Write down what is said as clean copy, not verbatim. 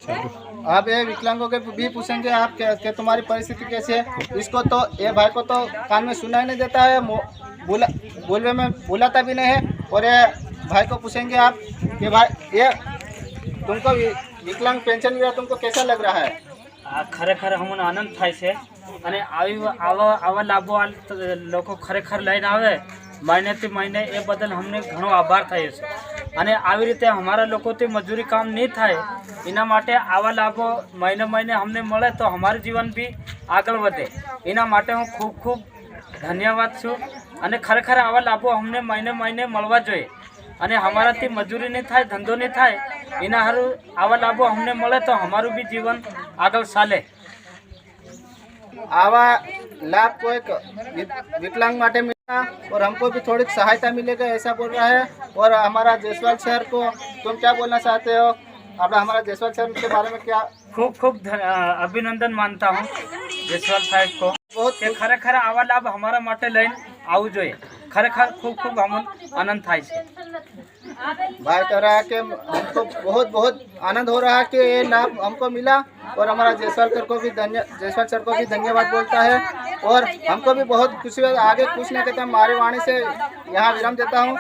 अब ये विकलांगों के भी पूछेंगे आप कि तुम्हारी परिस्थिति कैसी है। इसको तो ये भाई को तो कान में सुनाई नहीं देता है, बोलने में बुलाता भी नहीं है। और ये भाई को पूछेंगे आप कि भाई ये तुमको विकलांग पेंशन मिला, तुमको कैसा लग रहा है? खरेखर अમને આનંદ થાય છે અને આવા લાભો લોકો ખરેખર લઈને આવે મહિનેથી મહિને એ બદલ અમને ઘણો આભાર થાય છે। અને આવી રીતે અમારા લોકોથી મજૂરી કામ નહીં થાય એના માટે આવા લાભો મહિને મહિને અમને મળે તો અમારું જીવન બી આગળ વધે। એના માટે હું ખૂબ ખૂબ ધન્યવાદ છું। અને ખરેખર આવા લાભો અમને મહિને મહિને મળવા જોઈએ અને અમારાથી મજૂરી નહીં થાય, ધંધો નહીં થાય, એના હારું આવા લાભો અમને મળે તો અમારું બી જીવન આગળ ચાલે। आवा लाभ को एक विकलांग माटे मिला और हमको भी थोड़ी सहायता मिलेगा, ऐसा बोल रहा है। और हमारा जयसवाल शहर को तुम क्या बोलना चाहते हो? आप हमारा जयसवाल शहर के बारे में क्या? खूब खूब अभिनंदन मानता हूँ जयसवाल साहब को। बहुत खरेखर आवा लाभ हमारा माटे लઈને આવવું જોઈએ। खरेखर खूब खूब हम आनंद થાય છે। भाई कह रहा है कि हमको बहुत बहुत आनंद हो रहा है कि ये लाभ हमको मिला। और हमारा जयसवाल सर को भी धन्यवाद बोलता है। और हमको भी बहुत खुशी है। आगे कुछ नहीं कहते, हमारे वाणी से यहाँ विराम देता हूँ।